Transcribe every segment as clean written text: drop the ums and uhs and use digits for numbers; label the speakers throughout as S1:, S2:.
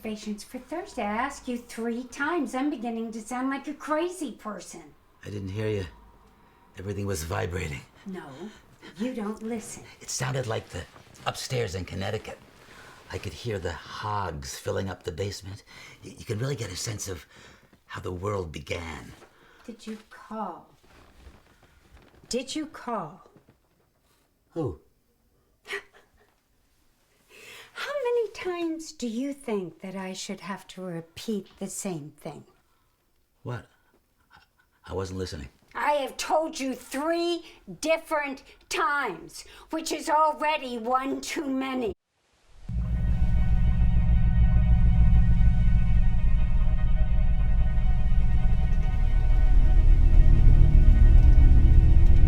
S1: reservations for Thursday. I asked you 3 times. I'm beginning to sound like a crazy person.
S2: I didn't hear you. Everything was vibrating.
S1: No, you don't listen.
S2: It sounded like the upstairs in Connecticut. I could hear the hogs filling up the basement. You can really get a sense of how the world began.
S1: Did you call? Did you call?
S2: Who?
S1: How many times do you think that I should have to repeat the same thing?
S2: What? I wasn't listening.
S1: I have told you 3 different times, which is already one too many.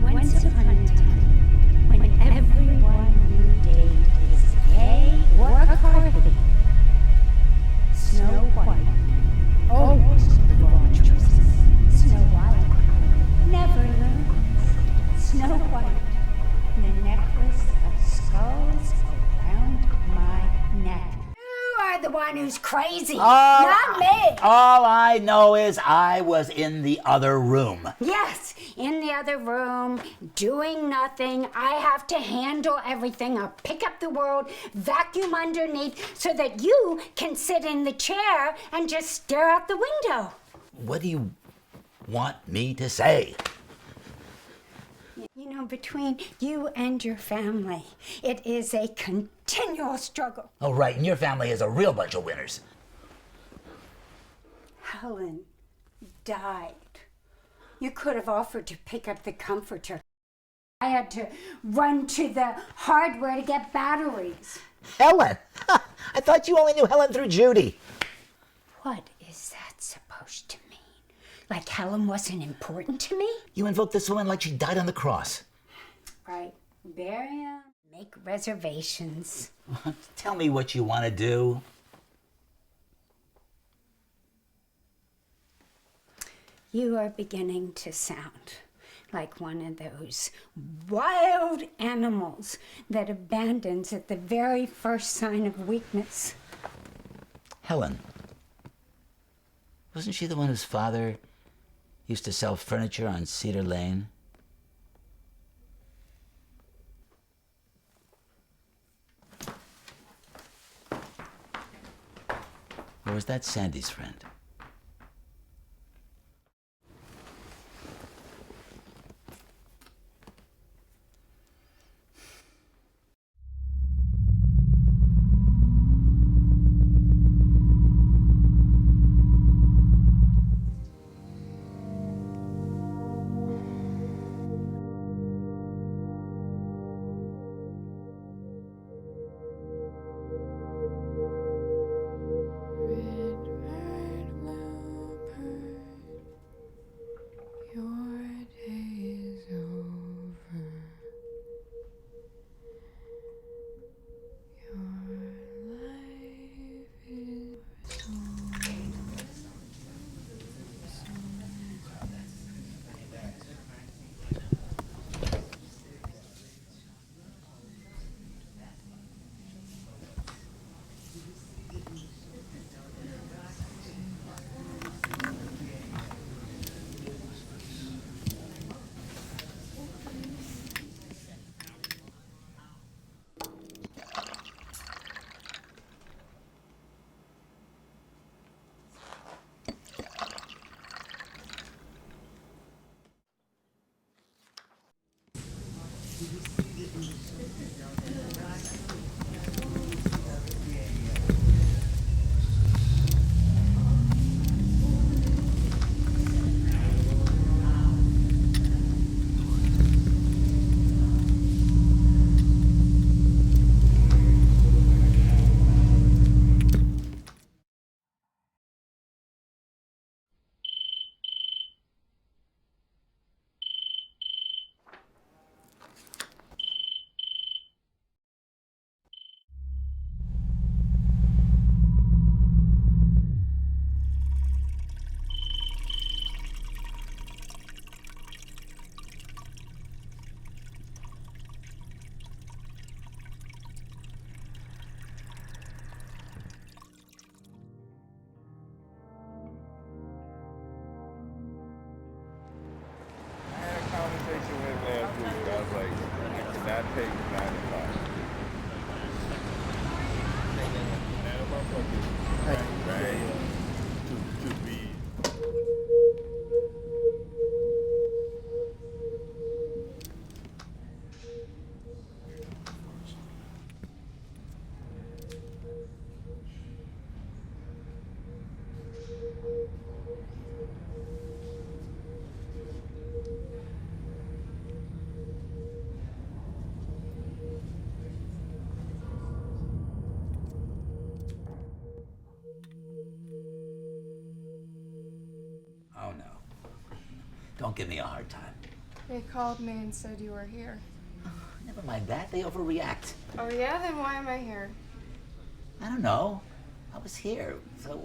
S1: Once upon a time, when everyone knew Dave is gay or Carly, Snow White always the wrong choices. Snow White never learns. Snow White, the necklace of skulls around my neck. You are the one who's crazy, not me.
S2: All I know is I was in the other room.
S1: Yes, in the other room, doing nothing. I have to handle everything. I'll pick up the world, vacuum underneath, so that you can sit in the chair and just stare out the window.
S2: What do you want me to say?
S1: You know, between you and your family, it is a continual struggle.
S2: Oh, right, and your family is a real bunch of winners.
S1: Helen died. You could have offered to pick up the comforter. I had to run to the hardware to get batteries.
S2: Helen? I thought you only knew Helen through Judy.
S1: What is that supposed to mean? Like Helen wasn't important to me?
S2: You invoked this woman like she died on the cross.
S1: Right. Bury him. Make reservations.
S2: Tell me what you want to do.
S1: You are beginning to sound like one of those wild animals that abandons at the very first sign of weakness.
S2: Helen. Wasn't she the one whose father used to sell furniture on Cedar Lane? Or was that Sandy's friend? Don't give me a hard time.
S3: They called me and said you were here.
S2: Never mind that, they overreact.
S3: Oh yeah? Then why am I here?
S2: I don't know. I was here, so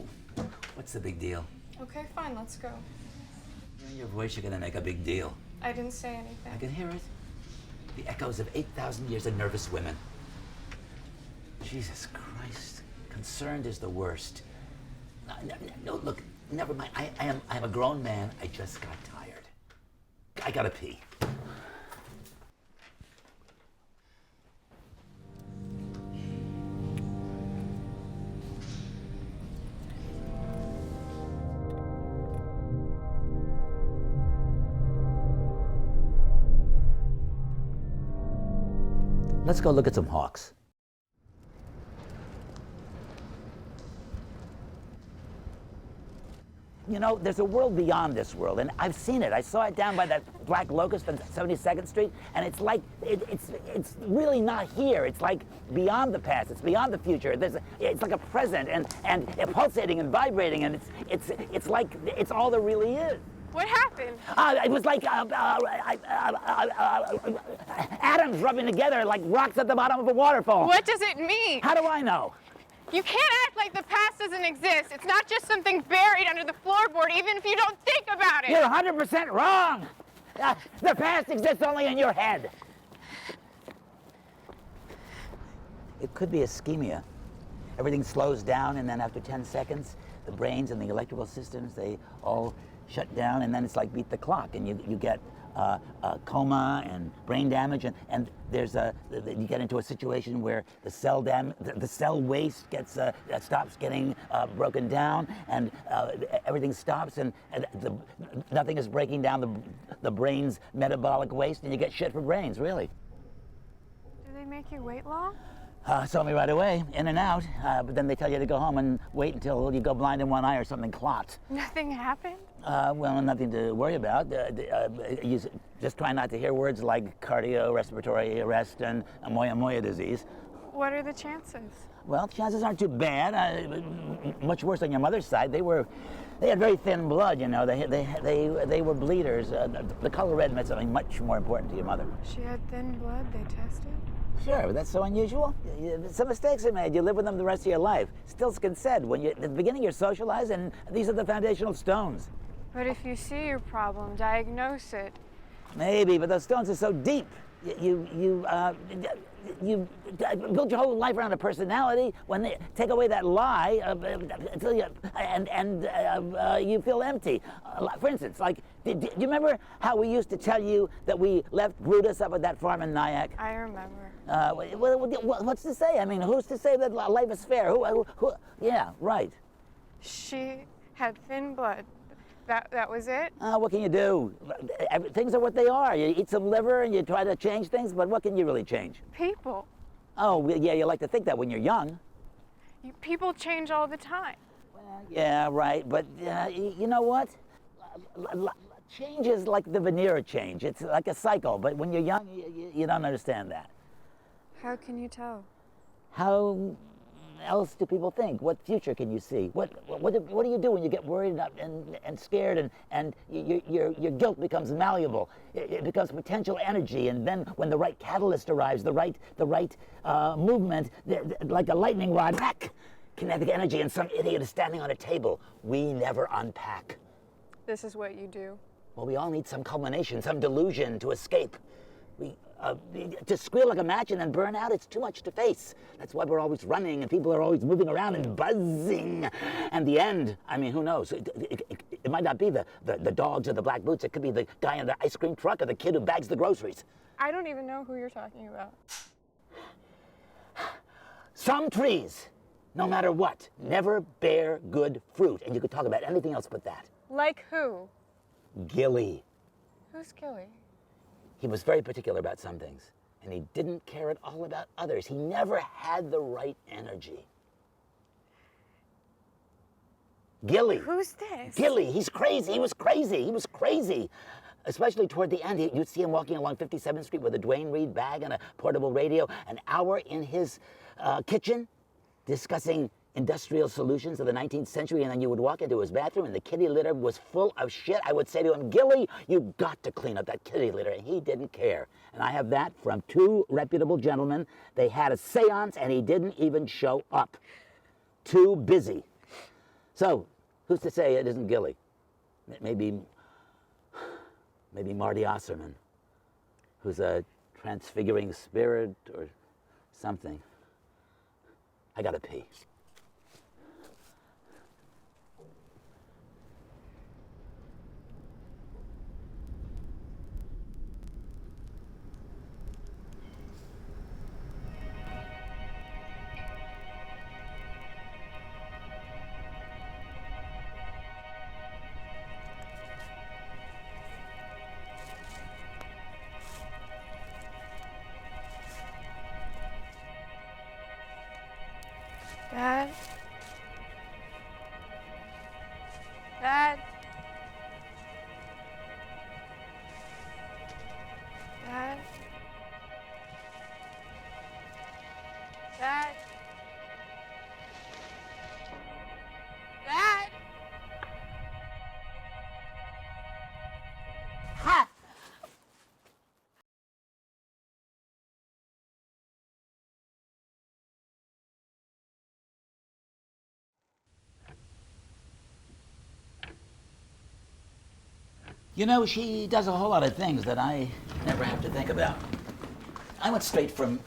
S2: what's the big deal?
S3: Okay, fine, let's go.
S2: In your voice, you're gonna make a big deal.
S3: I didn't say
S2: I
S3: anything.
S2: can hear it. The echoes of 8,000 years of nervous women. Jesus Christ. Concerned is the worst. No, look, never mind. I am a grown man. I just got tired. I gotta pee. Let's go look at some hawks. You know, there's a world beyond this world, and I've seen it. I saw it down by that black locust on 72nd Street, and it's like, it's really not here. It's like beyond the past, it's beyond the future. It's like a present, and pulsating and vibrating, and it's like, it's all there really is.
S3: What happened?
S2: It was like atoms rubbing together like rocks at the bottom of a waterfall.
S3: What does it mean?
S2: How do I know?
S3: You can't act like the past doesn't exist. It's not just something buried under the floorboard, even if you don't think about it.
S2: You're 100% wrong. The past exists only in your head. It could be ischemia. Everything slows down, and then after 10 seconds, the brains and the electrical systems, they all shut down, and then it's like beat the clock, and you get coma and brain damage, and there's you get into a situation where the cell waste gets stops getting broken down, and everything stops, and nothing is breaking down the brain's metabolic waste, and you get shit for brains, really.
S3: Do they make you wait long?
S2: Saw me right away, in and out, but then they tell you to go home and wait until you go blind in one eye or something clots.
S3: Nothing happened?
S2: Well, nothing to worry about. You just try not to hear words like cardiorespiratory arrest and moya disease.
S3: What are the chances?
S2: Well, chances aren't too bad. Much worse on your mother's side. They had very thin blood, you know. They were bleeders. The color red meant something much more important to your mother.
S3: She had thin blood, they tested?
S2: Sure, but that's so unusual. Some mistakes are made. You live with them the rest of your life. Stiltskin said, at the beginning you're socialized, and these are the foundational stones.
S3: But if you see your problem, diagnose it.
S2: Maybe, but those stones are so deep. You build your whole life around a personality. When they take away that lie, until you feel empty. For instance, like, do you remember how we used to tell you that we left Brutus up at that farm in Nyack?
S3: I remember.
S2: What's to say? I mean, who's to say that life is fair? Who? Yeah, right.
S3: She had thin blood. That was it?
S2: What can you do? Things are what they are. You eat some liver and you try to change things, but what can you really change?
S3: People.
S2: Oh, well, yeah, you like to think that when you're young.
S3: People change all the time.
S2: Well, yeah, right, but you know what? Change is like the veneer change. It's like a cycle, but when you're young, you don't understand that.
S3: How can you tell?
S2: How else do people think? What future can you see? What do you do when you get worried and scared, and your guilt becomes malleable? It becomes potential energy, and then when the right catalyst arrives, the right movement, like a lightning rod, kinetic energy, and some idiot is standing on a table. We never unpack.
S3: This is what you do.
S2: Well, we all need some culmination, some delusion to escape. To squeal like a match and then burn out, it's too much to face. That's why we're always running and people are always moving around and buzzing. And the end, I mean, who knows? It might not be the dogs or the black boots. It could be the guy in the ice cream truck or the kid who bags the groceries.
S3: I don't even know who you're talking about.
S2: Some trees, no matter what, never bear good fruit. And you could talk about anything else but that.
S3: Like who?
S2: Gilly.
S3: Who's Gilly?
S2: He was very particular about some things, and he didn't care at all about others. He never had the right energy. Gilly.
S3: Who's this?
S2: Gilly. He's crazy. He was crazy. He was crazy. Especially toward the end, you'd see him walking along 57th Street with a Duane Reade bag and a portable radio, an hour in his kitchen, discussing industrial solutions of the 19th century, and then you would walk into his bathroom and the kitty litter was full of shit, I would say to him, Gilly, you got to clean up that kitty litter. And he didn't care. And I have that from 2 reputable gentlemen. They had a seance and he didn't even show up. Too busy. So, who's to say it isn't Gilly? Maybe Marty Osserman, who's a transfiguring spirit or something. I gotta pee.
S3: Dad? Dad? Dad? Dad? Dad?
S2: Ha! You know, she does a whole lot of things that I never have to think about. I went straight from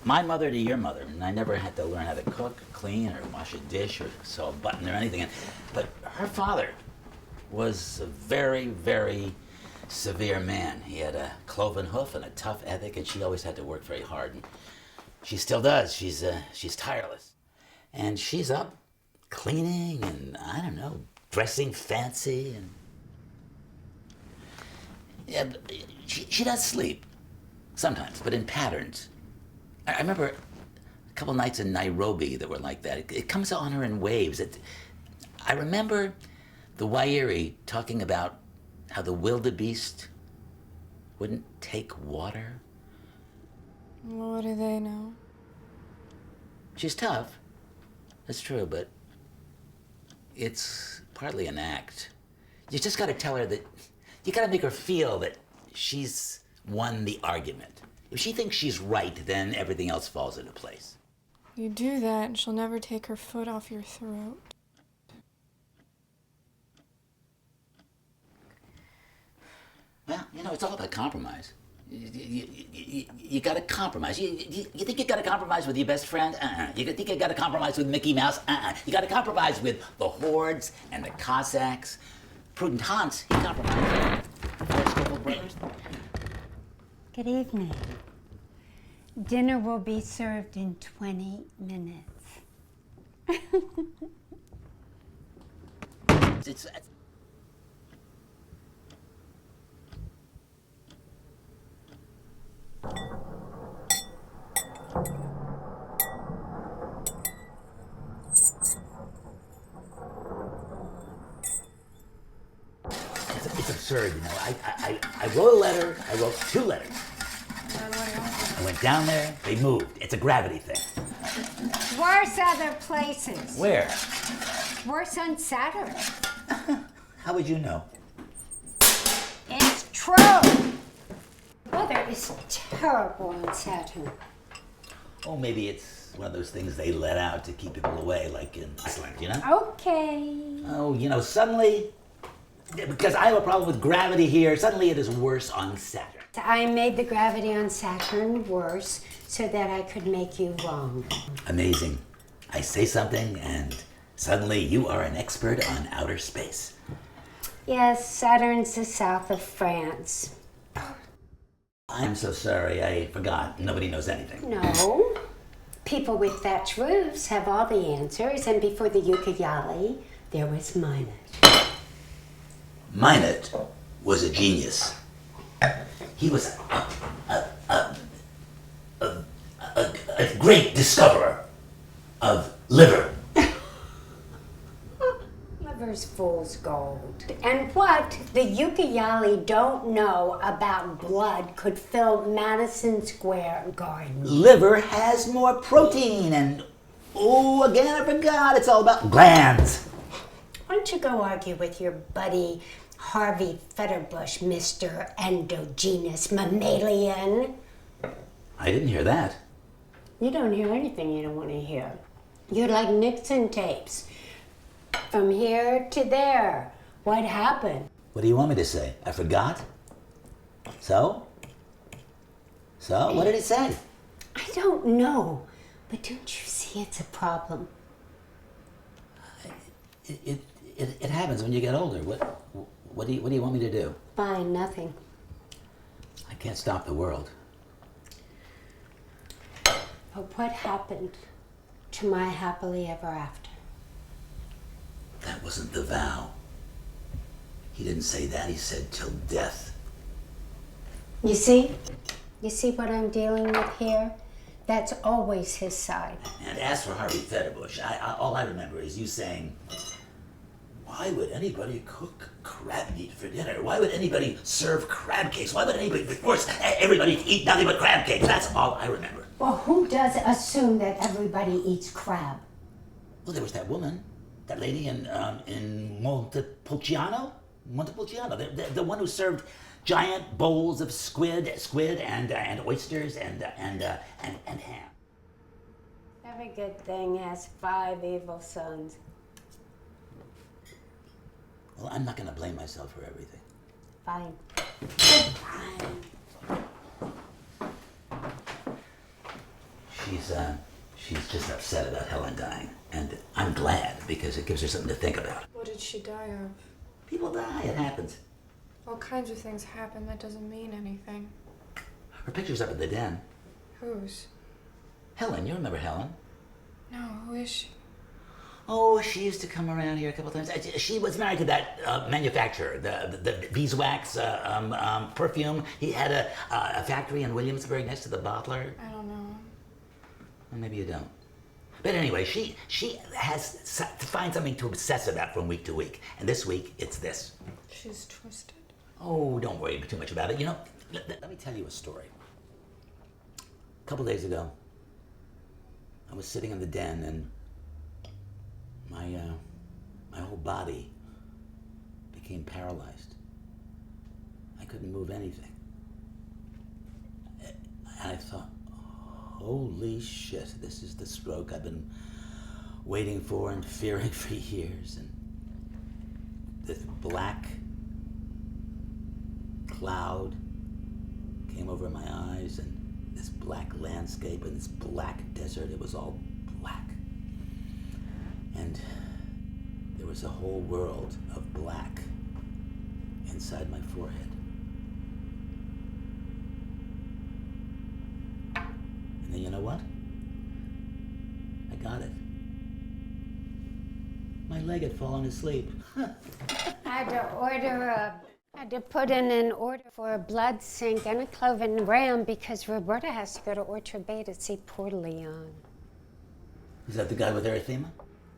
S2: my mother to your mother, and I never had to learn how to cook, clean, or wash a dish, or sew a button, or anything. But her father was a very, very severe man. He had a cloven hoof and a tough ethic, and she always had to work very hard. And she still does. She's tireless. And she's up cleaning and, I don't know, dressing fancy and... Yeah, she does sleep, sometimes, but in patterns. I remember a couple nights in Nairobi that were like that. It comes on her in waves. I remember the Wairi talking about how the wildebeest wouldn't take water.
S3: What do they know?
S2: She's tough, that's true, but it's partly an act. You just gotta tell her that, you gotta make her feel that she's won the argument. If she thinks she's right, then everything else falls into place.
S3: You do that and she'll never take her foot off your throat.
S2: Well, you know, it's all about compromise. You gotta compromise. You think you gotta compromise with your best friend? You think you gotta compromise with Mickey Mouse? You gotta compromise with the hordes and the Cossacks. Prudent Hans, he compromised. Brothers.
S1: Good evening. Dinner will be served in 20 minutes.
S2: It's absurd, you know. I wrote a letter, I wrote 2 letters. I went down there, they moved. It's a gravity thing.
S1: Worse other places.
S2: Where?
S1: Worse on Saturn.
S2: How would you know?
S1: It's true. Weather is terrible on Saturn.
S2: Oh, maybe it's one of those things they let out to keep people away, like in Iceland, you know?
S1: Okay.
S2: Oh, you know, suddenly, because I have a problem with gravity here, suddenly it is worse on Saturn.
S1: I made the gravity on Saturn worse so that I could make you wrong.
S2: Amazing. I say something and suddenly you are an expert on outer space.
S1: Yes, Saturn's the south of France.
S2: I'm so sorry, I forgot. Nobody knows anything.
S1: No. People with thatched roofs have all the answers, and before the Ucayali, there was Minot.
S2: Minot was a genius. He was a great discoverer of liver.
S1: Liver's fool's gold. And what the Ucayali don't know about blood could fill Madison Square Garden.
S2: Liver has more protein and Oh, again, I forgot. It's all about glands.
S1: Why don't you go argue with your buddy Harvey Fetterbush, Mr. Endogenous Mammalian?
S2: I didn't hear that.
S1: You don't hear anything you don't want to hear. You're like Nixon tapes. From here to there. What happened?
S2: What do you want me to say? I forgot? So? So, what did it say?
S1: I don't know. But don't you see it's a problem?
S2: It happens when you get older. What do you want me to do?
S1: Fine, nothing.
S2: I can't stop the world.
S1: But what happened to my happily ever after?
S2: That wasn't the vow. He didn't say that. He said till death.
S1: You see? You see what I'm dealing with here? That's always his side.
S2: And as for Harvey Fetterbush, all I remember is you saying, why would anybody cook crab meat for dinner? Why would anybody serve crab cakes? Why would anybody force everybody to eat nothing but crab cakes? That's all I remember.
S1: Well, who does assume that everybody eats crab?
S2: Well, there was that woman, that lady in Montepulciano, the one who served giant bowls of squid and oysters and ham.
S1: Every good thing has 5 evil sons.
S2: Well, I'm not going to blame myself for everything.
S1: Fine. Fine.
S2: She's just upset about Helen dying, and I'm glad because it gives her something to think about.
S3: What did she die of?
S2: People die, it happens.
S3: All kinds of things happen. That doesn't mean anything.
S2: Her picture's up at the den.
S3: Whose?
S2: Helen, you remember Helen?
S3: No, who is she?
S2: Oh, she used to come around here a couple times. She was married to that manufacturer, the beeswax perfume. He had a factory in Williamsburg next to the bottler.
S3: I don't know.
S2: Well, maybe you don't. But anyway, she has to find something to obsess about from week to week. And this week, it's this.
S3: She's twisted.
S2: Oh, don't worry too much about it. You know, let me tell you a story. A couple days ago, I was sitting in the den and my whole body became paralyzed. I couldn't move anything. And I thought, holy shit, this is the stroke I've been waiting for and fearing for years. And this black cloud came over my eyes, and this black landscape and this black desert, it was all black. And there was a whole world of black inside my forehead. And then you know what? I got it. My leg had fallen asleep.
S1: I had to put in an order for a blood sink and a cloven ram because Roberta has to go to Orchard Bay to see poor Leon.
S2: Is that the guy with erythema?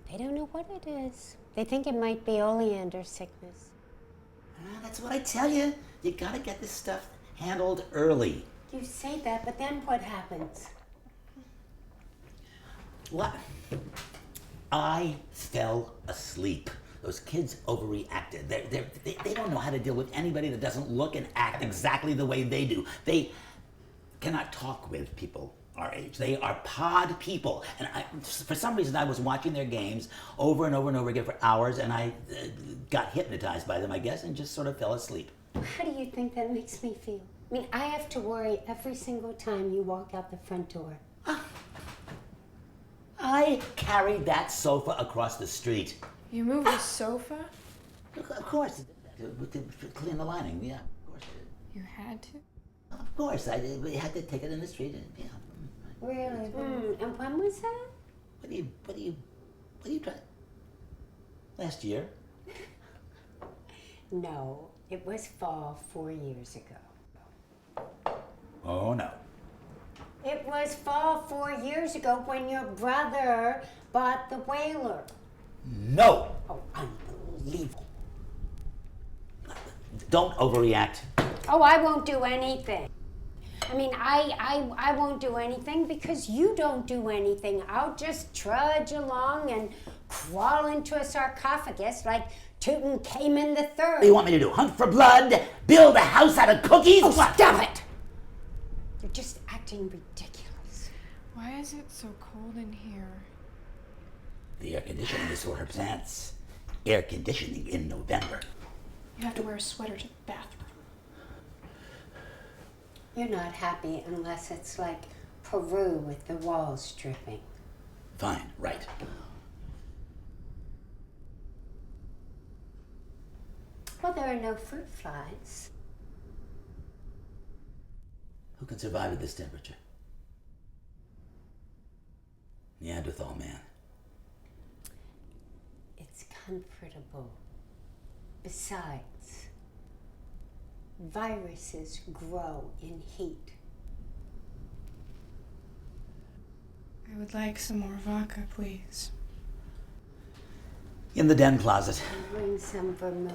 S1: They don't know what it is. They think it might be oleander sickness.
S2: That's what I tell you. You gotta get this stuff handled early.
S1: You say that, but then what happens?
S2: What? I fell asleep. Those kids overreacted. They don't know how to deal with anybody that doesn't look and act exactly the way they do. They cannot talk with people our age. They are pod people. And for some reason, I was watching their games over and over and over again for hours, and I got hypnotized by them, I guess, and just sort of fell asleep.
S1: How do you think that makes me feel? I mean, I have to worry every single time you walk out the front door.
S2: I carried that sofa across the street.
S3: You moved the sofa?
S2: Of course, to clean the lining, yeah, of course I did.
S3: You had to?
S2: Of course, we had to take it in the street, and, yeah.
S1: Really? And when was that?
S2: What do you try? Last year?
S1: No, it was fall 4 years ago.
S2: Oh, no.
S1: It was fall 4 years ago when your brother bought the whaler.
S2: No!
S1: Oh, unbelievable.
S2: Don't overreact.
S1: Oh, I won't do anything. I mean, I won't do anything because you don't do anything. I'll just trudge along and crawl into a sarcophagus like Tutankhamun the Third.
S2: What do you want me to do? Hunt for blood? Build a house out of cookies?
S1: Oh,
S2: What?
S1: stop it! You're just acting ridiculous.
S3: Why is it so cold in here?
S2: The air conditioning is for her pants. Air conditioning in November.
S3: You have to wear a sweater to the bathroom.
S1: You're not happy unless it's like Peru with the walls dripping.
S2: Fine, right.
S1: Well, there are no fruit flies.
S2: Who can survive at this temperature? Neanderthal man.
S1: It's comfortable. Besides, viruses grow in heat.
S3: I would like some more vodka, please.
S2: In the den closet.
S1: Bring some vermouth.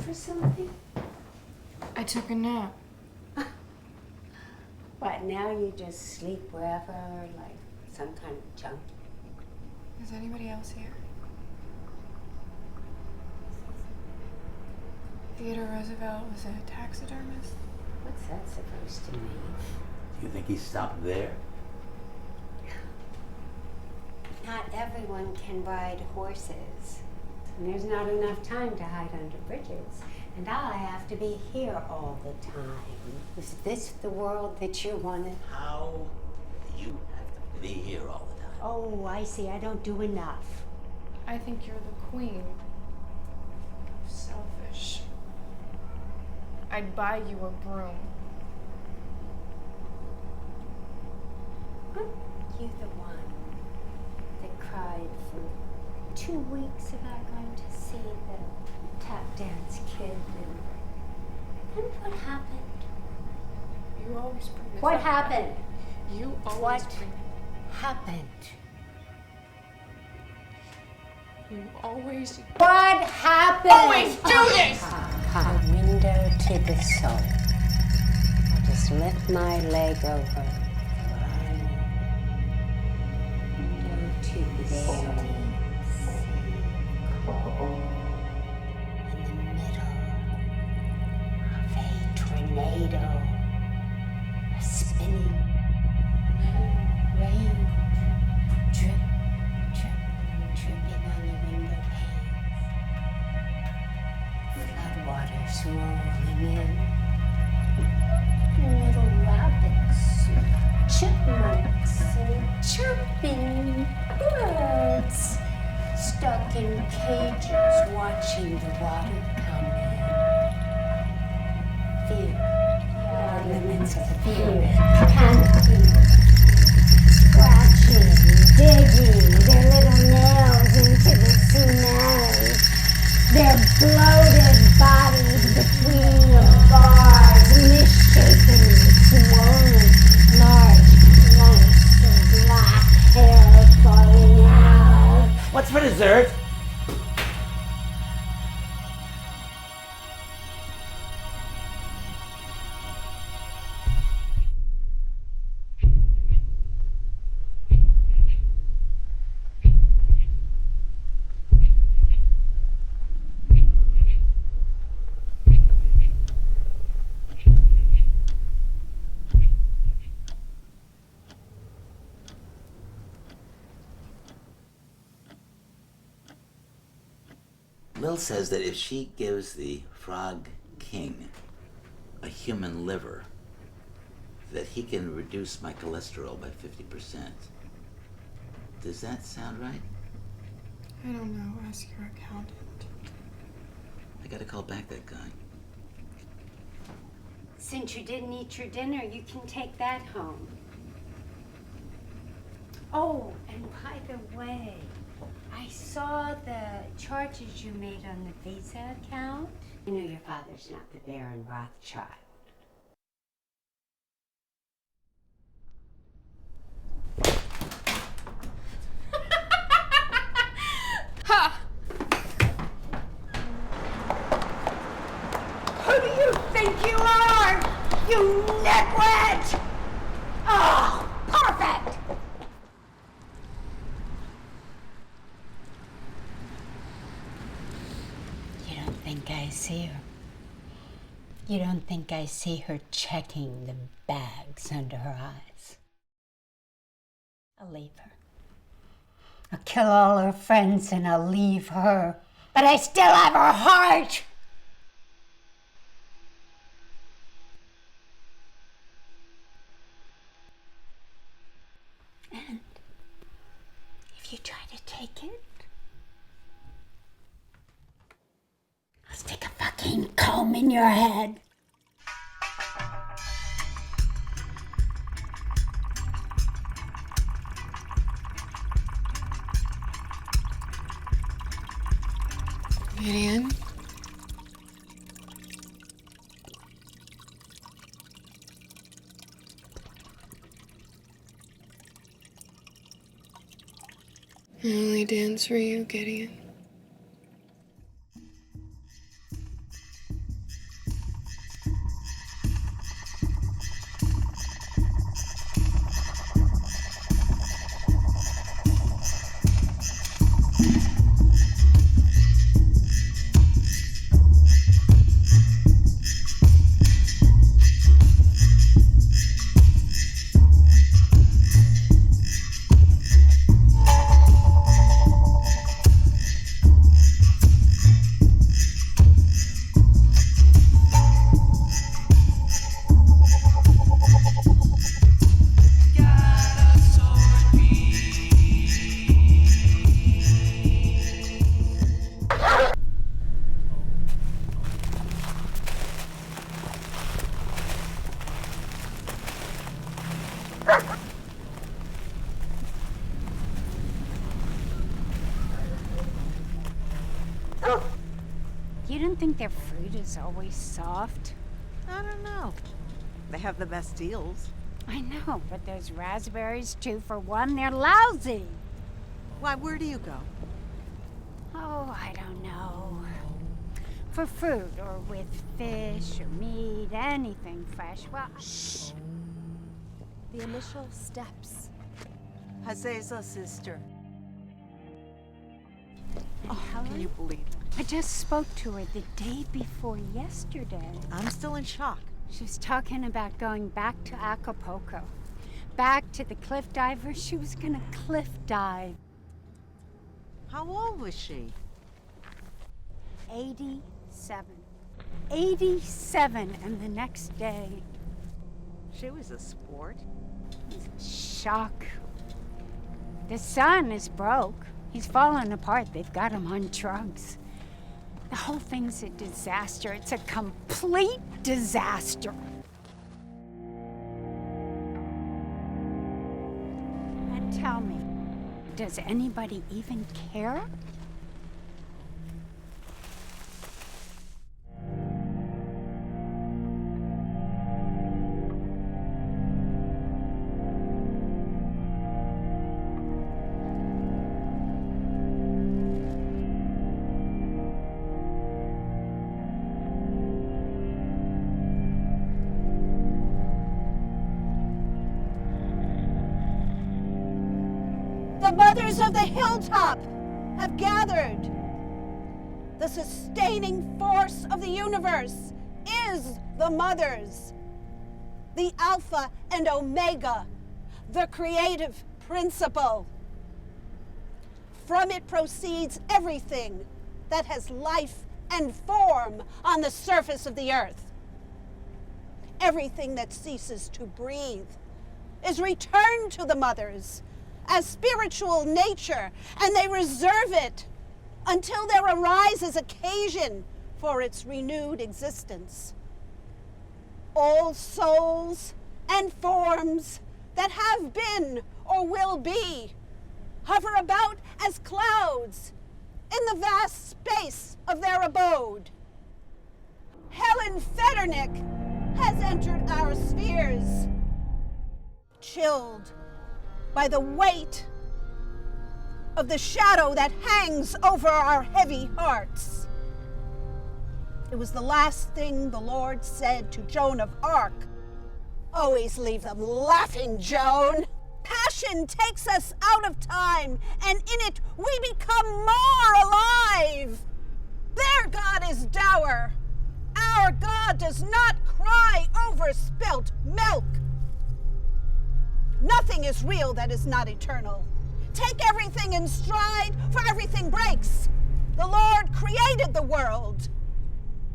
S1: For something?
S3: I took a nap.
S1: What, now you just sleep wherever, like some kind of junk?
S3: Is anybody else here? Theodore Roosevelt was a taxidermist.
S1: What's that supposed to mean?
S2: Do you think he stopped there?
S1: Not everyone can ride horses. And there's not enough time to hide under bridges. And I have to be here all the time. Is this the world that you wanted?
S2: How do you have to be here all the time?
S1: Oh, I see. I don't do enough.
S3: I think you're the queen. Selfish. I'd buy you a broom.
S1: Aren't you the one that cried for 2 weeks about going to see the tap dance kid? And what happened?
S3: You always bring this
S1: What
S3: up.
S1: happened?
S3: You always
S1: What
S3: bring
S1: happened?
S3: You always
S1: What happened?
S3: always do this!
S1: A window to the soul. I just lift my leg over. Window to the soul. In the middle of a tornado. A spinning rain. Drip, drip, dripping on the window pane. Floodwaters rolling in. Little rabbits, chipmunks, and chirping birds stuck in cages watching the water come in. Fear, the limits of fear, panting, scratching, digging their little nails into the cement. Their bloated bodies between the bars, misshapen and swollen, large lumps of black hair falling out.
S2: What's for dessert? Lil says that if she gives the Frog King a human liver, that he can reduce my cholesterol by 50%. Does that sound right?
S3: I don't know. Ask your accountant.
S2: I gotta call back that guy.
S1: Since you didn't eat your dinner, you can take that home. Oh, and by the way, I saw the charges you made on the Visa account. You know your father's not the Baron Rothschild.
S3: Ha!
S1: Who do you think you are, you nitwit? Oh, perfect! You don't think I see her? You don't think I see her checking the bags under her eyes? I'll leave her. I'll kill all her friends and I'll leave her. But I still have her heart! And if you try to take it, I'll stick a fucking comb in your head.
S3: Gideon? I only dance for you, Gideon.
S1: You don't think their fruit is always soft?
S4: I don't know. They have the best deals.
S1: I know, but those raspberries, 2 for $1, they're lousy.
S4: Why, where do you go?
S1: Oh, I don't know. For fruit, or with fish, or meat, anything fresh. Well,
S4: Shh.
S5: The initial steps.
S4: Hazeza's sister.
S1: and
S4: Oh,
S1: Helen,
S4: can you believe it?
S1: I just spoke to her the day before yesterday.
S4: I'm still in shock.
S1: She was talking about going back to Acapulco. Back to the cliff diver. She was gonna cliff dive.
S4: How old was she?
S1: 87. 87, and the next day,
S4: She was a sport.
S1: it was a shock. The son is broke. He's falling apart. They've got him on drugs. The whole thing's a disaster. It's a complete disaster. And tell me, does anybody even care?
S6: The mothers of the hilltop have gathered. The sustaining force of the universe is the mothers. The Alpha and Omega, the creative principle. From it proceeds everything that has life and form on the surface of the earth. Everything that ceases to breathe is returned to the mothers as spiritual nature, and they reserve it until there arises occasion for its renewed existence. All souls and forms that have been or will be hover about as clouds in the vast space of their abode. Helen Fetternick has entered our spheres, chilled by the weight of the shadow that hangs over our heavy hearts. It was the last thing the Lord said to Joan of Arc. Always leave them laughing, Joan. Passion takes us out of time, and in it we become more alive. Their God is dour. Our God does not cry over spilt milk. Nothing is real that is not eternal. Take everything in stride, for everything breaks. The Lord created the world,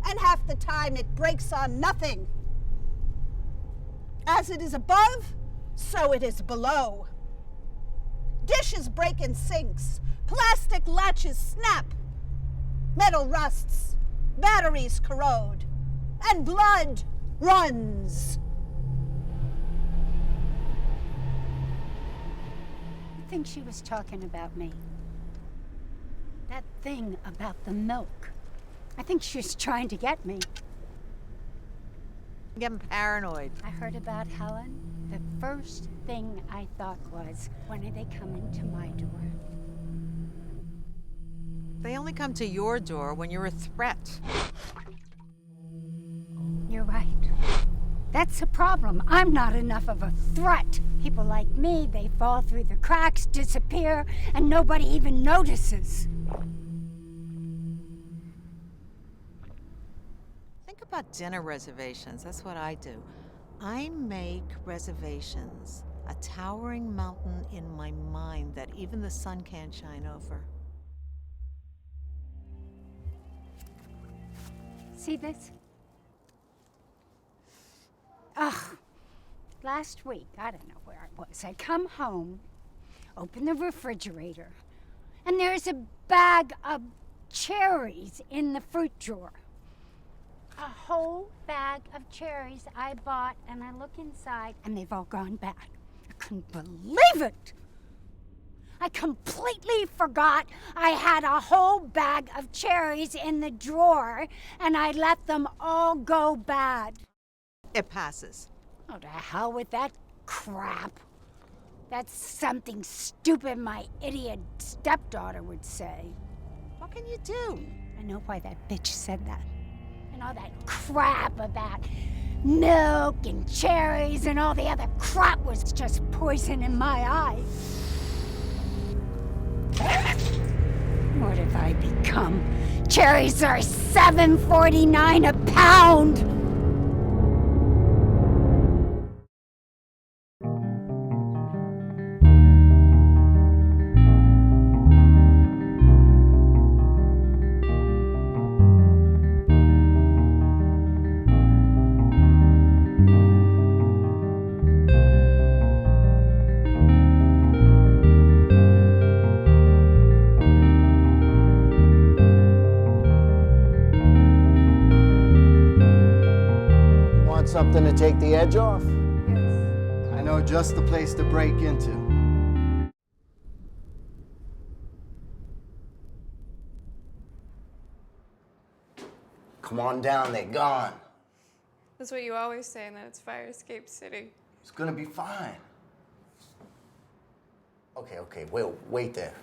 S6: and half the time it breaks on nothing. As it is above, so it is below. Dishes break in sinks, plastic latches snap, metal rusts, batteries corrode, and blood runs.
S1: I think she was talking about me. That thing about the milk. I think she was trying to get me.
S4: I'm getting paranoid.
S1: I heard about Helen. The first thing I thought was, when are they coming to my door?
S4: They only come to your door when you're a threat.
S1: You're right. That's a problem. I'm not enough of a threat. People like me, they fall through the cracks, disappear, and nobody even notices.
S4: Think about dinner reservations. That's what I do. I make reservations, a towering mountain in my mind that even the sun can't shine over.
S1: See this? Ugh. Last week, I don't know where I was. I come home, open the refrigerator, and there's a bag of cherries in the fruit drawer. A whole bag of cherries I bought, and I look inside, and they've all gone bad. I couldn't believe it. I completely forgot I had a whole bag of cherries in the drawer, and I let them all go bad.
S4: It passes.
S1: Oh, to hell with that crap. That's something stupid my idiot stepdaughter would say.
S4: What can you do?
S1: I know why that bitch said that. And all that crap about milk and cherries and all the other crap was just poison in my eye. What have I become? Cherries are $7.49 a pound.
S7: Something to take the edge off? Yes. I know just the place to break into. Come on down, they're gone.
S3: That's what you always say, and that it's Fire Escape City.
S7: It's gonna be fine. Okay, wait there.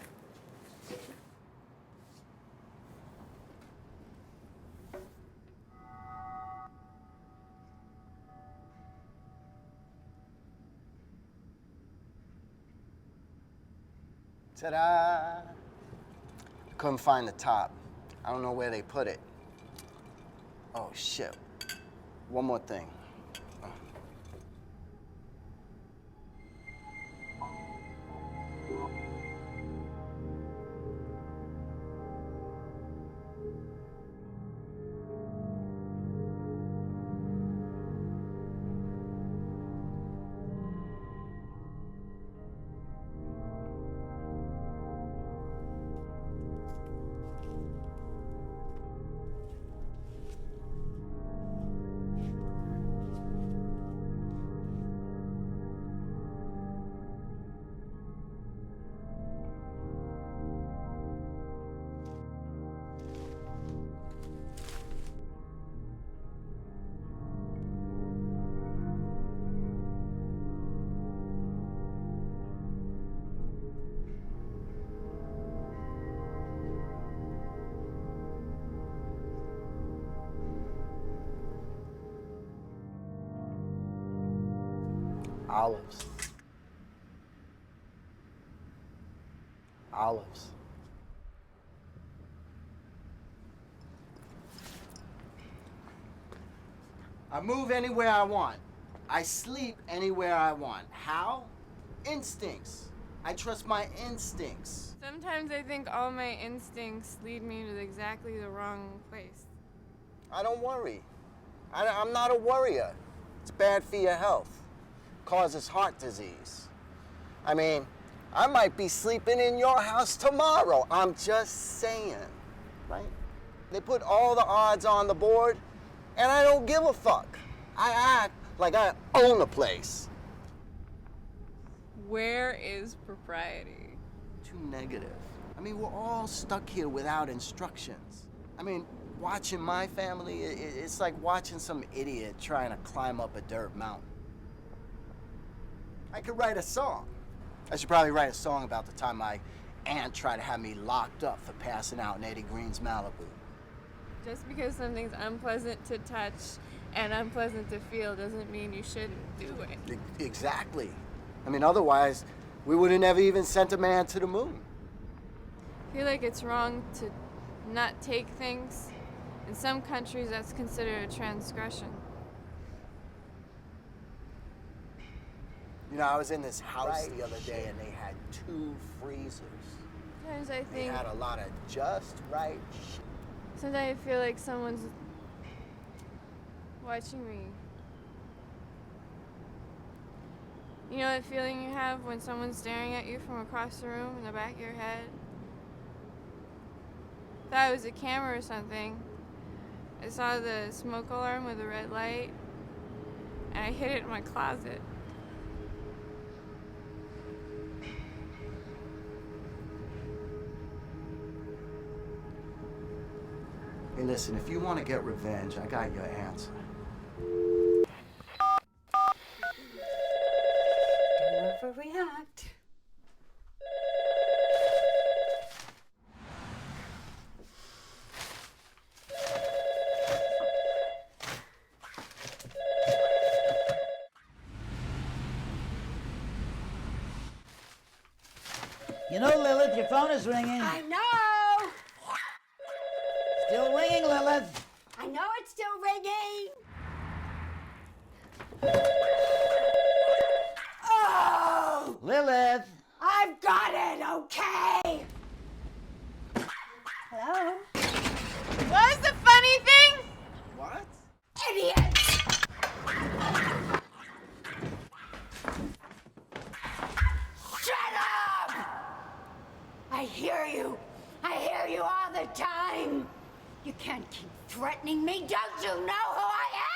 S7: Ta-da! Couldn't find the top. I don't know where they put it. Oh, shit. One more thing. Olives. Olives. I move anywhere I want. I sleep anywhere I want. How? Instincts. I trust my instincts.
S3: Sometimes I think all my instincts lead me to exactly the wrong place.
S7: I don't worry. I'm not a worrier. It's bad for your health. Causes heart disease. I mean, I might be sleeping in your house tomorrow. I'm just saying, right? They put all the odds on the board, and I don't give a fuck. I act like I own the place.
S3: Where is propriety?
S7: Too negative. I mean, we're all stuck here without instructions. I mean, watching my family, it's like watching some idiot trying to climb up a dirt mountain. I could write a song. I should probably write a song about the time my aunt tried to have me locked up for passing out in Eddie Green's Malibu.
S3: Just because something's unpleasant to touch and unpleasant to feel doesn't mean you shouldn't do it.
S7: Exactly. I mean, otherwise, we would have never even sent a man to the moon.
S3: I feel like it's wrong to not take things. In some countries, that's considered a transgression.
S7: You know, I was in this house the other day and they had 2 freezers.
S3: Sometimes I
S7: They
S3: think,
S7: had a lot of just right shit.
S3: sometimes I feel like someone's watching me. You know that feeling you have when someone's staring at you from across the room in the back of your head? Thought it was a camera or something. I saw the smoke alarm with the red light, and I hid it in my closet.
S7: Hey, listen, if you want to get revenge, I got your answer.
S1: Don't overreact.
S2: You know, Lilith, your phone is ringing.
S1: I know!
S2: Still ringing, Lilith.
S1: I know it's still ringing! Oh!
S2: Lilith.
S1: I've got it, okay! Hello?
S3: What was the funny thing?
S7: What?
S1: Idiot! Shut up! I hear you. I hear you all the time. You can't keep threatening me. Don't you know who I am?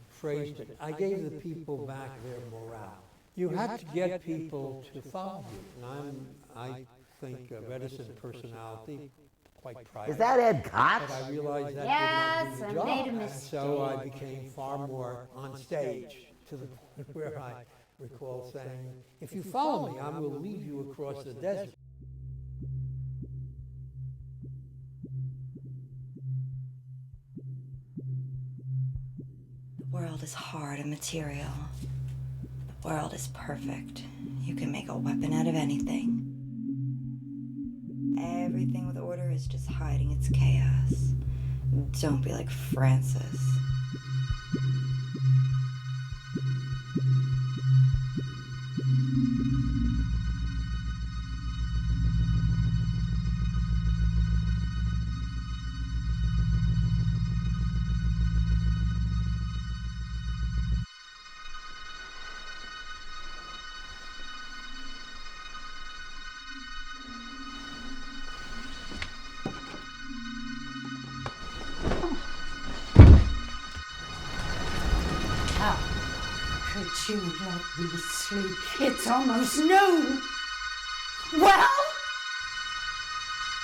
S8: Phrased it. I gave the people back their morale. You had to get people to follow you, and I think a reticent personality, quite private.
S2: Is that Ed Koch?
S8: But I realized that
S1: Yes,
S8: did
S1: I
S8: not do
S1: made a
S8: the job.
S1: mistake.
S8: So I became far more on stage, to the point where I recall saying, if you follow me, I will lead you across the desert.
S9: The world is hard and material. The world is perfect. You can make a weapon out of anything. Everything with order is just hiding its chaos. Don't be like Francis.
S1: you let me sleep? It's almost noon. Well?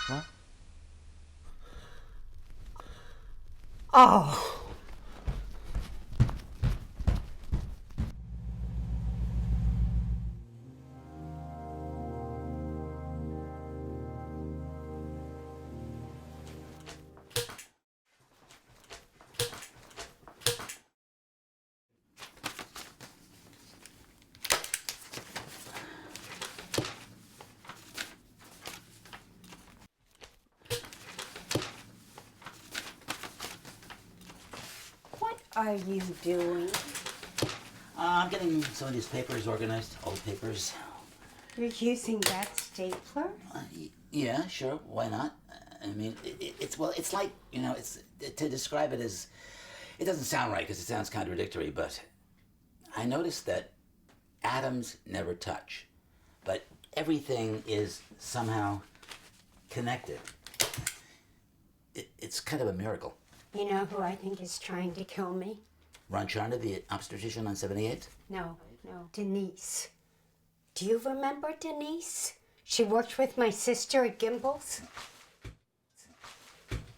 S2: What?
S1: Oh. What are you doing?
S2: I'm getting some of these papers organized, old papers.
S1: You're using that stapler?
S2: Yeah, sure, why not? I mean, it's like, to describe it as, it doesn't sound right because it sounds contradictory, but I noticed that atoms never touch, but everything is somehow connected. It's kind of a miracle.
S1: You know who I think is trying to kill me?
S2: Ron Charna, the obstetrician on 78th?
S1: No, Denise. Do you remember Denise? She worked with my sister at Gimbel's.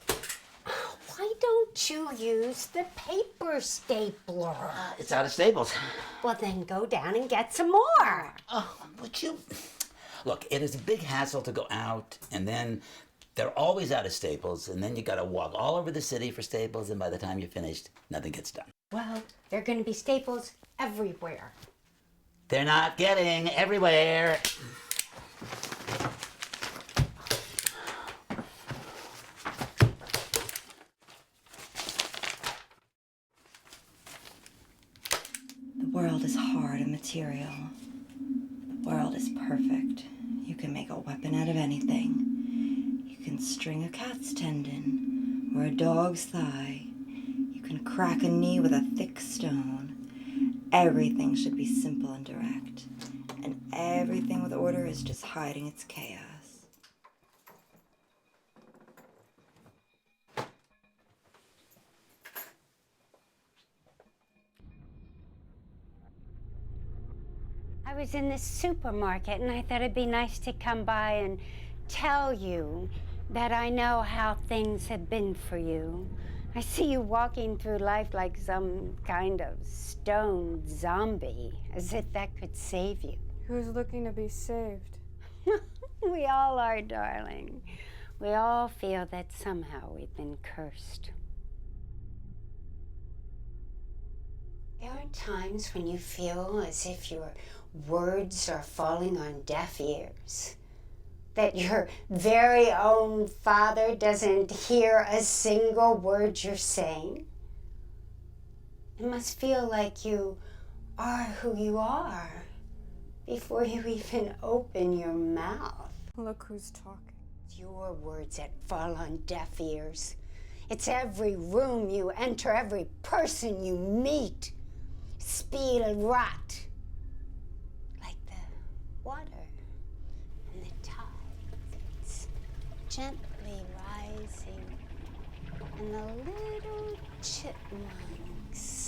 S1: Why don't you use the paper stapler?
S2: It's out of staples.
S1: Well, then go down and get some more.
S2: Oh, would you? Look, it is a big hassle to go out, and then they're always out of staples, and then you gotta walk all over the city for staples, and by the time you're finished, nothing gets done.
S1: Well, there are going to be staples everywhere.
S2: They're not getting everywhere.
S9: The world is hard and material. The world is perfect. You can make a weapon out of anything. You can string a cat's tendon or a dog's thigh. You can crack a knee with a thick stone. Everything should be simple and direct. And everything with order is just hiding its chaos.
S1: I was in the supermarket and I thought it'd be nice to come by and tell you that I know how things have been for you. I see you walking through life like some kind of stoned zombie, as if that could save you.
S3: Who's looking to be saved?
S1: We all are, darling. We all feel that somehow we've been cursed. There are times when you feel as if your words are falling on deaf ears, that your very own father doesn't hear a single word you're saying. It must feel like you are who you are before you even open your mouth.
S3: Look who's talking.
S1: It's your words that fall on deaf ears. It's every room you enter, every person you meet. Speed and rot, like the water and the tide that's gently rising, and the little chipmunks.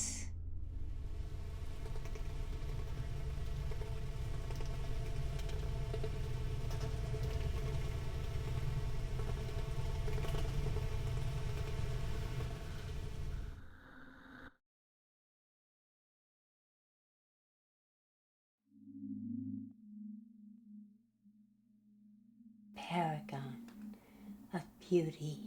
S1: Paragon of beauty.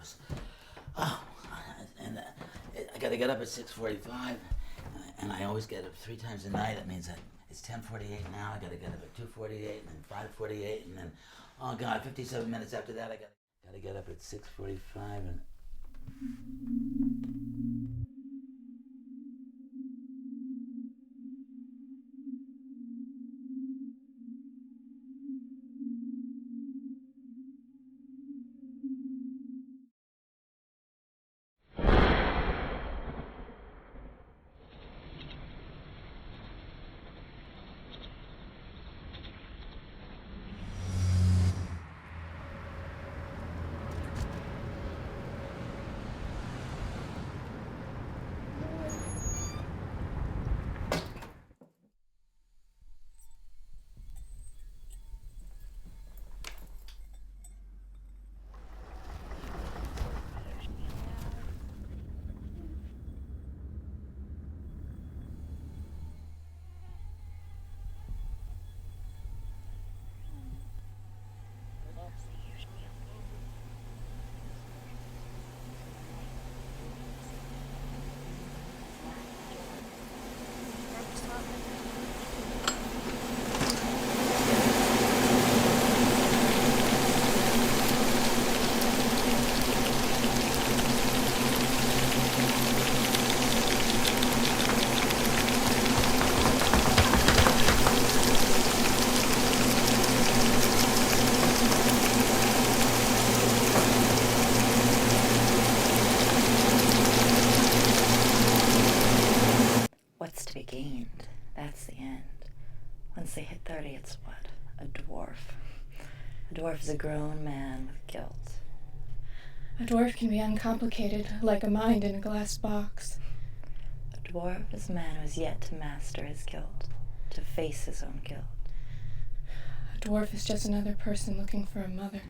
S2: office. Oh, and I got to get up at 6:45, and I always get up 3 times a night. That means that it's 10:48 now. I got to get up at 2:48, and then 5:48, and then, oh God, 57 minutes after that, I got to get up at 6:45, and.
S9: What's to be gained? That's the end. Once they hit 30, it's what? A dwarf. A dwarf is a grown man with guilt.
S3: A dwarf can be uncomplicated, like a mind in a glass box.
S9: A dwarf is a man who has yet to master his guilt, to face his own guilt.
S3: A dwarf is just another person looking for a mother.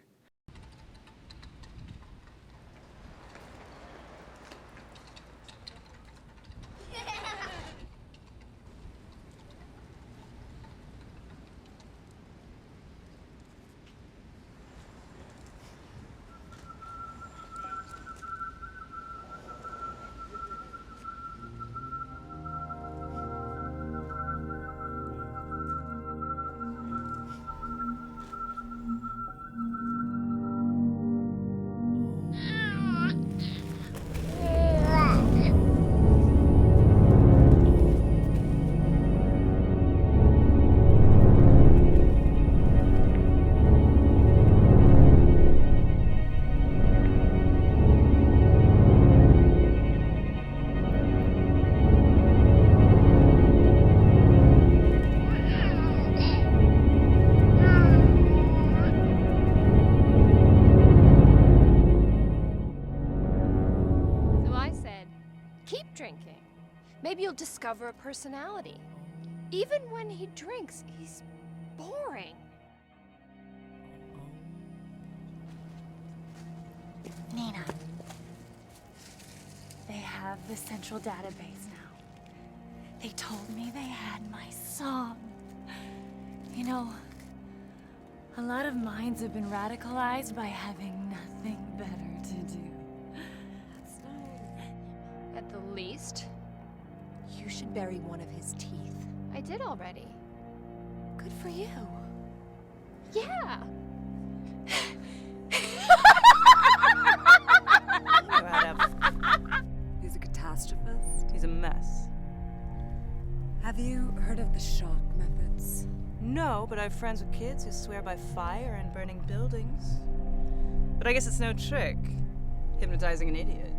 S5: Maybe you'll discover a personality. Even when he drinks, he's boring.
S10: Nina, they have the central database now. They told me they had my song. You know, a lot of minds have been radicalized by having nothing better to do.
S5: At the least,
S4: You should bury one of his teeth.
S5: I did already.
S10: Good for you.
S5: Yeah!
S11: He's a catastrophist. He's a mess. Have you heard of the shock methods?
S12: No, but I have friends with kids who swear by fire and burning buildings. But I guess it's no trick, hypnotizing an idiot.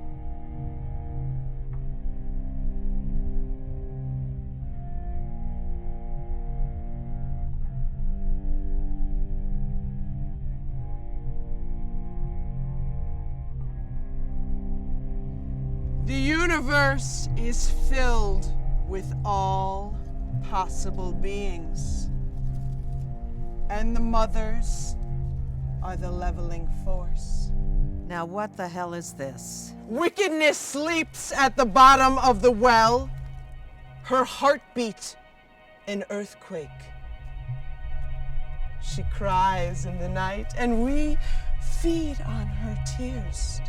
S13: The universe is filled with all possible beings, and the mothers are the leveling force.
S4: Now what the hell is this?
S13: Wickedness sleeps at the bottom of the well, her heartbeat an earthquake. She cries in the night, and we feed on her tears.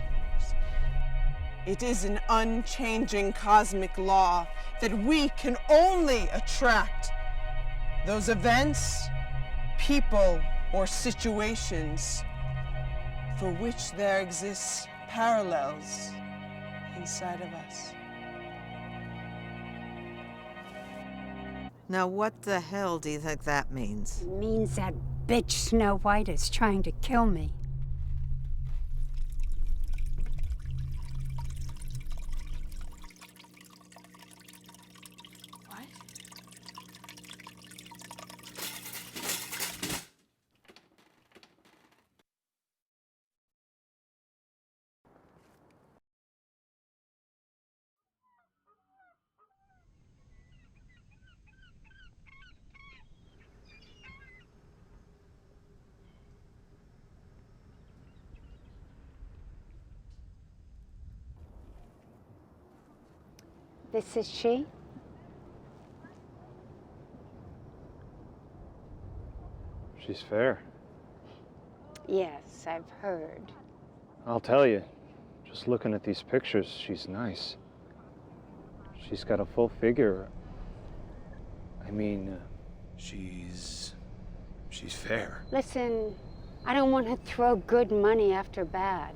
S13: It is an unchanging cosmic law that we can only attract those events, people, or situations for which there exists parallels inside of us.
S4: Now, what the hell do you think that means?
S1: It means that bitch Snow White is trying to kill me.
S10: What?
S1: This is she?
S14: She's fair.
S1: Yes, I've heard.
S14: I'll tell you, just looking at these pictures, she's nice. She's got a full figure. I mean,
S15: She's fair.
S1: Listen, I don't want to throw good money after bad.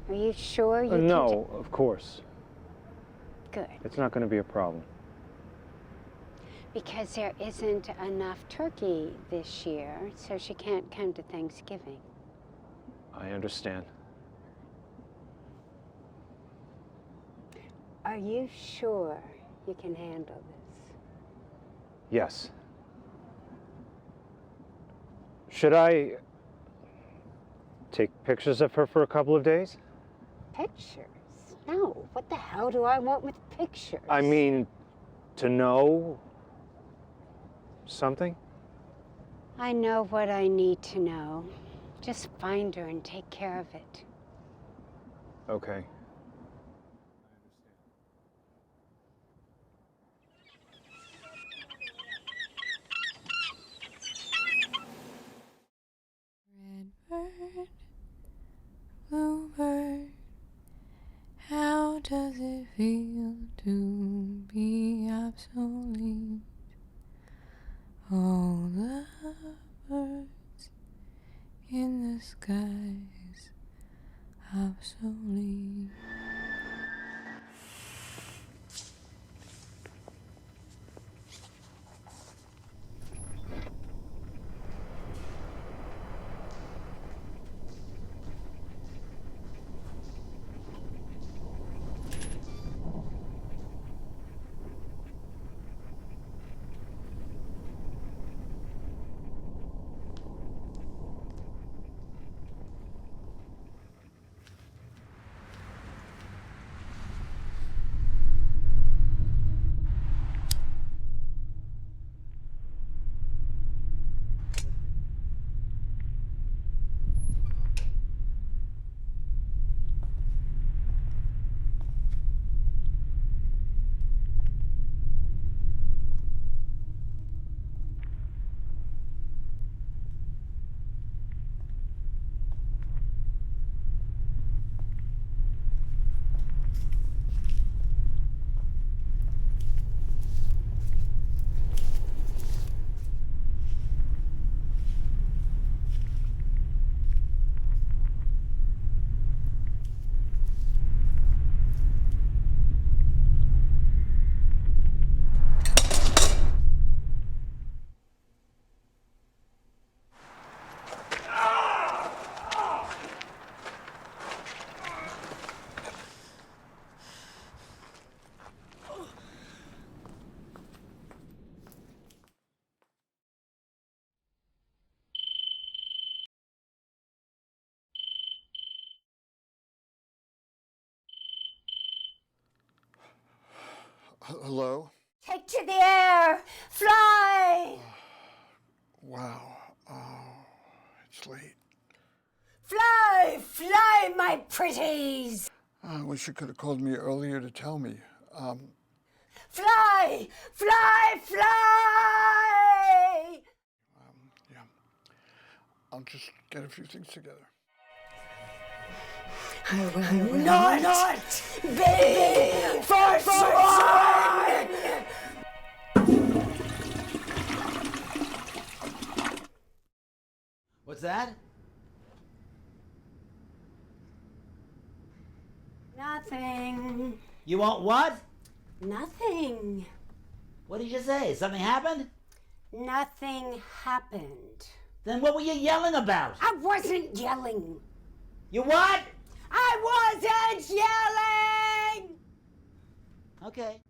S1: Are you sure you can
S14: no, of course.
S1: Good.
S14: It's not going to be a problem.
S1: Because there isn't enough turkey this year, so she can't come to Thanksgiving.
S14: I understand.
S1: Are you sure you can handle this?
S14: Yes. Should I take pictures of her for a couple of days?
S1: Pictures? No. What the hell do I want with pictures?
S14: I mean, to know something?
S1: I know what I need to know. Just find her and take care of it.
S14: Okay.
S3: Redbird, bluebird, how does it feel to be obsolete? All the birds in the skies obsolete.
S16: Hello?
S1: Take to the air! Fly!
S16: Wow. Oh, it's late.
S1: Fly! Fly, my pretties!
S16: I wish you could have called me earlier to tell me.
S1: Fly! Fly! Fly!
S16: Yeah. I'll just get a few things together.
S1: I will not be forsworn!
S2: What's that?
S1: Nothing.
S2: You want what?
S1: Nothing.
S2: What did you say? Something happened?
S1: Nothing happened.
S2: Then what were you yelling about?
S1: I wasn't yelling.
S2: You what?
S1: I wasn't yelling!
S2: Okay.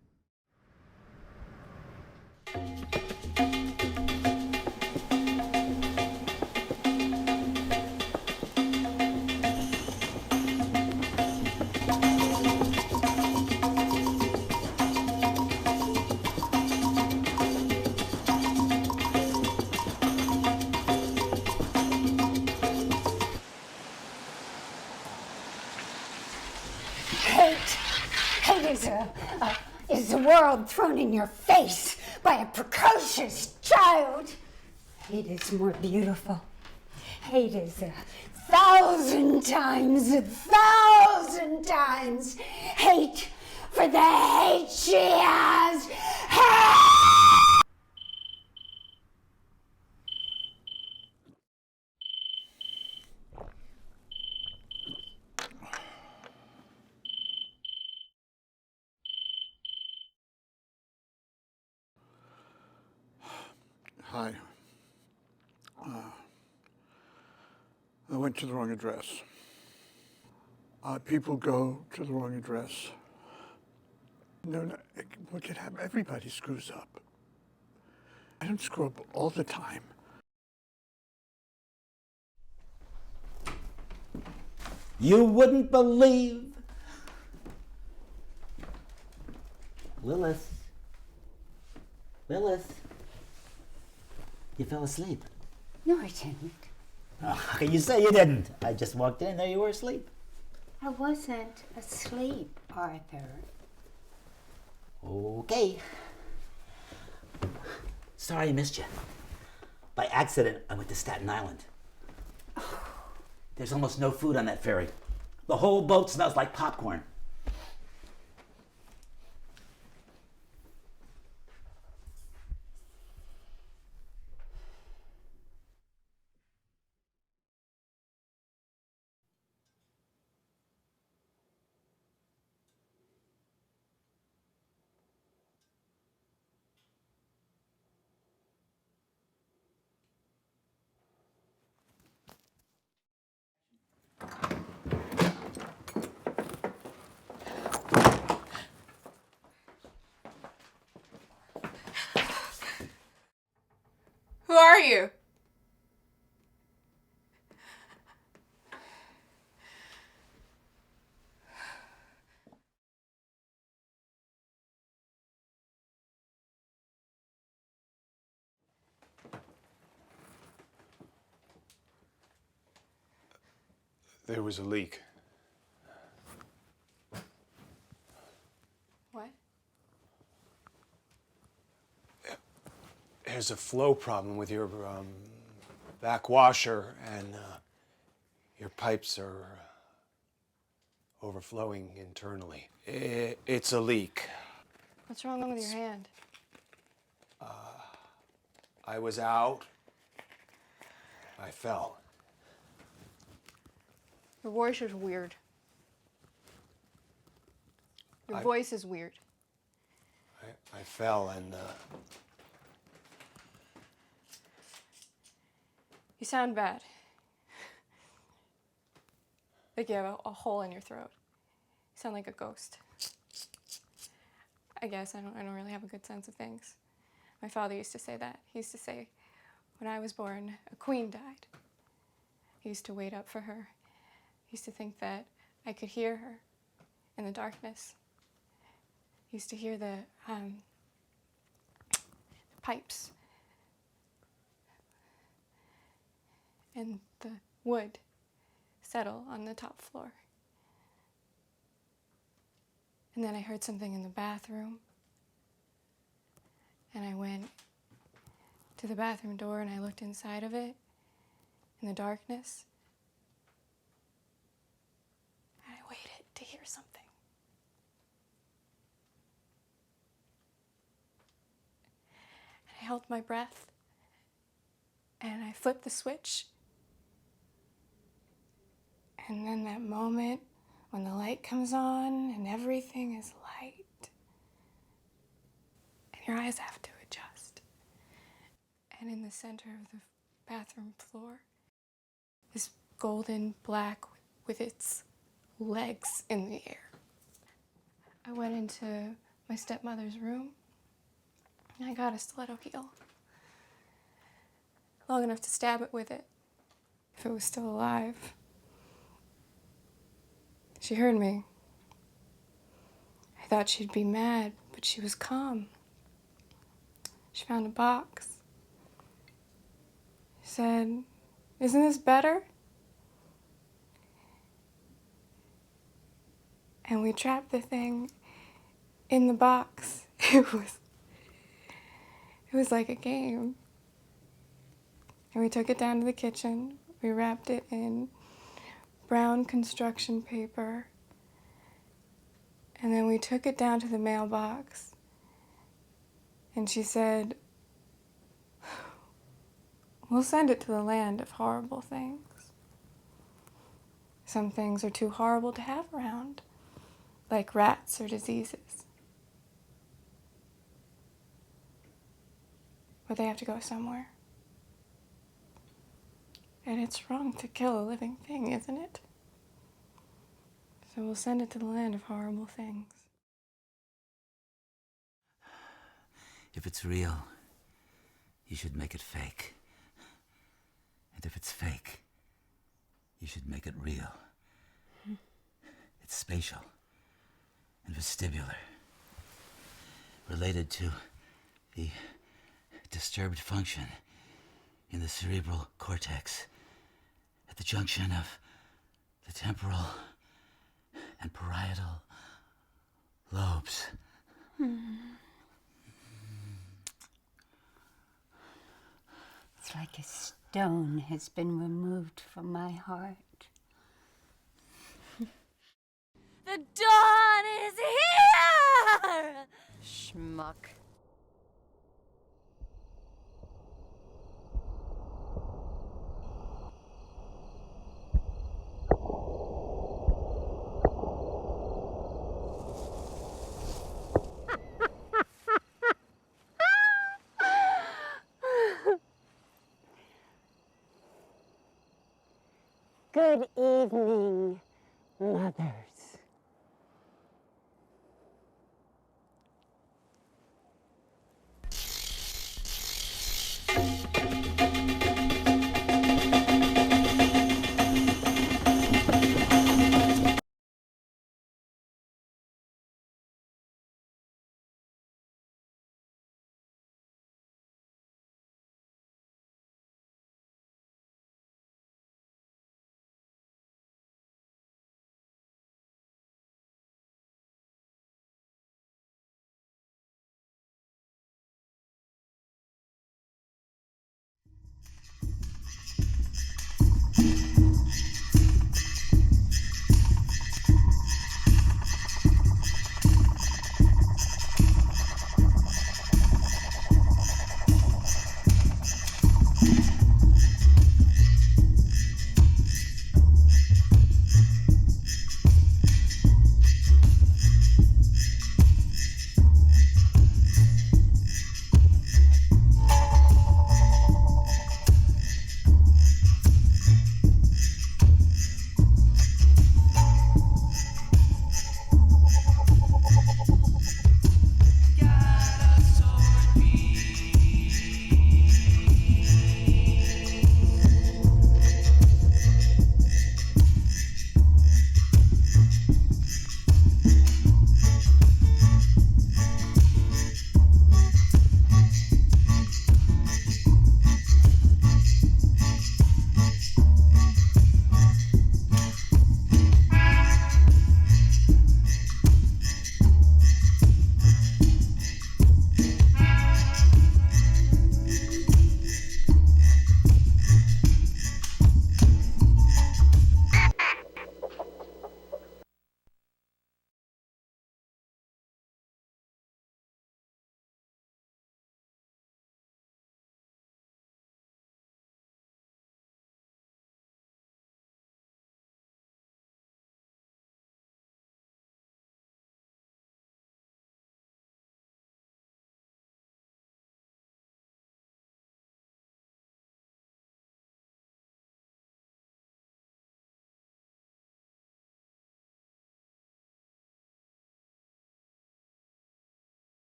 S1: Hate is a world thrown in your face by a precocious child. Hate is more beautiful. Hate is 1,000 times, 1,000 times hate for the hate she has. Hate!
S16: Hi. I went to the wrong address. People go to the wrong address. No, what could happen? Everybody screws up. I don't screw up all the time.
S2: You wouldn't believe. Lilith. Lilith. You fell asleep.
S1: No, I didn't.
S2: Oh, how can you say you didn't? I just walked in, there you were asleep.
S1: I wasn't asleep, Arthur.
S2: Okay. Sorry I missed you. By accident, I went to Staten Island. There's almost no food on that ferry. The whole boat smells like popcorn.
S3: Who are you?
S15: There was a leak.
S3: What?
S15: There's a flow problem with your back washer, and your pipes are overflowing internally. It's a leak.
S3: What's wrong with your hand?
S15: I was out. I fell.
S3: Your voice is weird. Your voice is weird.
S15: I fell and
S3: You sound bad. Like you have a hole in your throat. You sound like a ghost. I guess I don't really have a good sense of things. My father used to say that. He used to say, when I was born, a queen died. He used to wait up for her. He used to think that I could hear her in the darkness. He used to hear the pipes and the wood settle on the top floor. And then I heard something in the bathroom. And I went to the bathroom door and I looked inside of it in the darkness. to hear something. And I held my breath, and I flipped the switch. And then that moment when the light comes on and everything is light, and your eyes have to adjust. And in the center of the bathroom floor, this golden black with its legs in the air. I went into my stepmother's room, and I got a stiletto heel. Long enough to stab it with it, if it was still alive. She heard me. I thought she'd be mad, but she was calm. She found a box. She said, "Isn't this better?" And we trapped the thing in the box. It was like a game. And we took it down to the kitchen. We wrapped it in brown construction paper. And then we took it down to the mailbox. And she said, "We'll send it to the land of horrible things. Some things are too horrible to have around, like rats or diseases. But they have to go somewhere. And it's wrong to kill a living thing, isn't it? So we'll send it to the land of horrible things."
S2: If it's real, you should make it fake. And if it's fake, you should make it real. It's spatial and vestibular, related to the disturbed function in the cerebral cortex at the junction of the temporal and parietal lobes.
S1: It's like a stone has been removed from my heart.
S10: The dawn is here!
S5: Schmuck.
S1: Good